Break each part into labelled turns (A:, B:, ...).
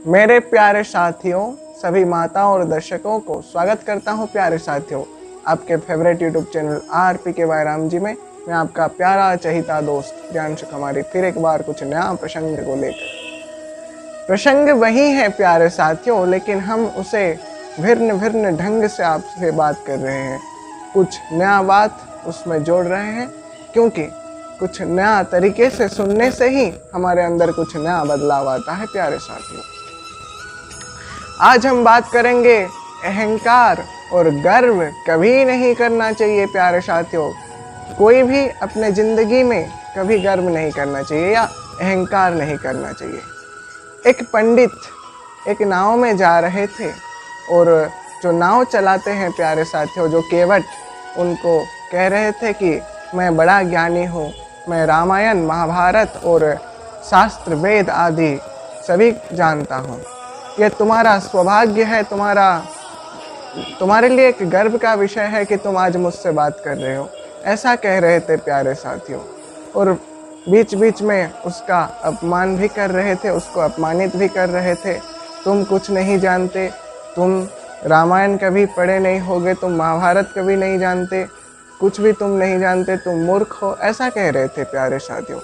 A: मेरे प्यारे साथियों, सभी माताओं और दर्शकों को स्वागत करता हूं। प्यारे साथियों, आपके favourite YouTube channel RPKY Ram ji में मैं आपका प्यारा चहिता दोस्त प्रियांशु कुमारी फिर एक बार कुछ नया प्रसंग को लेकर। प्रसंग वही है प्यारे साथियों, लेकिन हम उसे भिन्न भिन्न ढंग से आपसे बात कर रहे हैं। कुछ नया बात उसमें जोड़ रहे हैं, क्योंकि कुछ नया तरीके से सुनने से ही हमारे अंदर कुछ नया बदलाव आता है। प्यारे साथियों, आज हम बात करेंगे अहंकार और गर्व कभी नहीं करना चाहिए। प्यारे साथियों, कोई भी अपने जिंदगी में कभी गर्व नहीं करना चाहिए या अहंकार नहीं करना चाहिए। एक पंडित एक नाव में जा रहे थे और जो नाव चलाते हैं प्यारे साथियों, जो केवट, उनको कह रहे थे कि मैं बड़ा ज्ञानी हूँ, मैं रामायण महाभारत और शास्त्र वेद आदि सभी जानता हूँ। यह तुम्हारा सौभाग्य है, तुम्हारे लिए एक गर्व का विषय है कि तुम आज मुझसे बात कर रहे हो, ऐसा कह रहे थे प्यारे साथियों। और बीच बीच में उसका अपमान भी कर रहे थे, उसको अपमानित भी कर रहे थे। तुम कुछ नहीं जानते, तुम रामायण कभी पढ़े नहीं होगे, तुम महाभारत कभी नहीं जानते, कुछ भी तुम नहीं जानते, तुम मूर्ख हो, ऐसा कह रहे थे प्यारे साथियों।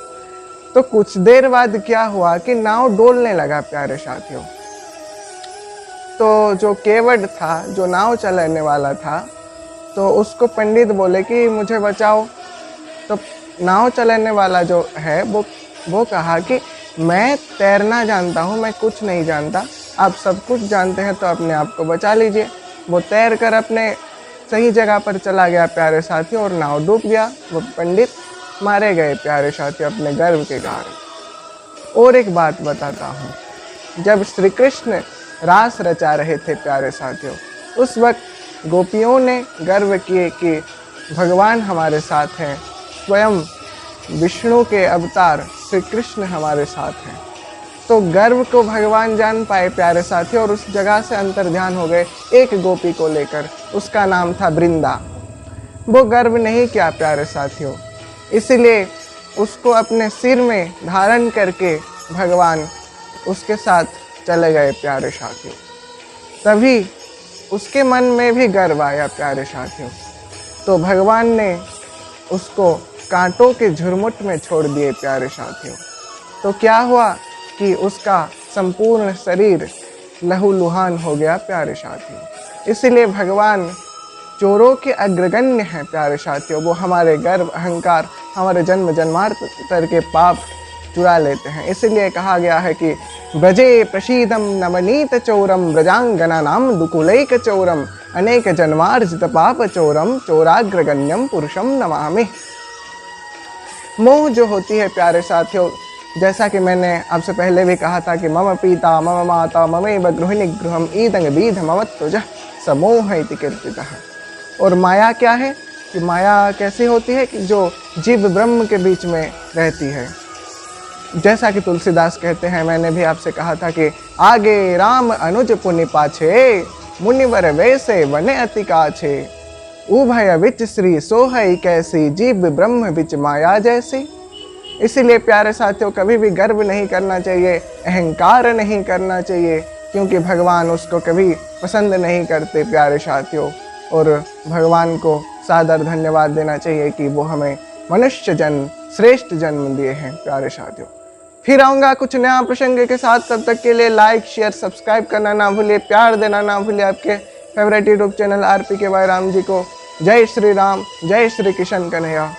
A: तो कुछ देर बाद क्या हुआ कि नाव डोलने लगा प्यारे साथियों। तो जो केवट था, जो नाव चलाने वाला था, तो उसको पंडित बोले कि मुझे बचाओ। तो नाव चलाने वाला जो है वो कहा कि मैं तैरना जानता हूँ, मैं कुछ नहीं जानता, आप सब कुछ जानते हैं, तो अपने आप को बचा लीजिए। वो तैर कर अपने सही जगह पर चला गया प्यारे साथियों, और नाव डूब गया। वो पंडित मारे गए प्यारे साथियों अपने गर्व के कारण। और एक बात बताता हूँ, जब श्री कृष्ण रास रचा रहे थे प्यारे साथियों, उस वक्त गोपियों ने गर्व किए कि भगवान हमारे साथ हैं, स्वयं विष्णु के अवतार श्री कृष्ण हमारे साथ हैं। तो गर्व को भगवान जान पाए प्यारे साथियों, और उस जगह से अंतर ध्यान हो गए एक गोपी को लेकर, उसका नाम था वृंदा। वो गर्व नहीं किया प्यारे साथियों, इसीलिए उसको अपने सिर में धारण करके भगवान उसके साथ चले गए प्यारे साथियों। तभी उसके मन में भी गर्व आया प्यारे साथियों। तो भगवान ने उसको कांटों के झुरमुट में छोड़ दिए प्यारे साथियों। तो क्या हुआ कि उसका संपूर्ण शरीर लहूलुहान हो गया प्यारे साथियों। इसीलिए भगवान चोरों के अग्रगण्य हैं प्यारे साथियों। वो हमारे गर्व, अहंकार, हमारे जन्म जन्मांतर के पाप चुरा लेते हैं। इसीलिए कहा गया है कि ब्रजे प्रसीदम नवनीत चोरम ब्रजांगना नाम दुकुलैक चोरम अनेक जन्मार्जित पाप चोरम चोराग्रगण्यम पुरुषम नमामि। मोह जो होती है प्यारे साथियों, जैसा कि मैंने आपसे पहले भी कहा था कि मम पिता मम माता ममेव गृहिणी गृहम ईदंग बीध ममत्वज समोह इति कीर्तितः। और माया क्या है कि माया कैसी होती है कि जो जीव ब्रह्म के बीच में रहती है। जैसा कि तुलसीदास कहते हैं, मैंने भी आपसे कहा था कि आगे राम अनुज पुनि पाछे मुनिवर वैसे वने अति काछे उभय विच श्री सोहई कैसी जीव ब्रह्म विच माया जैसी। इसीलिए प्यारे साथियों, कभी भी गर्व नहीं करना चाहिए, अहंकार नहीं करना चाहिए, क्योंकि भगवान उसको कभी पसंद नहीं करते प्यारे साथियों। और भगवान को सादर धन्यवाद देना चाहिए कि वो हमें मनुष्य जन्म, श्रेष्ठ जन्म दिए हैं प्यारे साथियों। फिर आऊँगा कुछ नया प्रसंग के साथ, तब तक के लिए लाइक शेयर सब्सक्राइब करना ना भूलिए, प्यार देना ना भूलिए आपके favourite YouTube channel RPKY Ram ji को। जय श्री राम, जय श्री कृष्ण कन्हैया।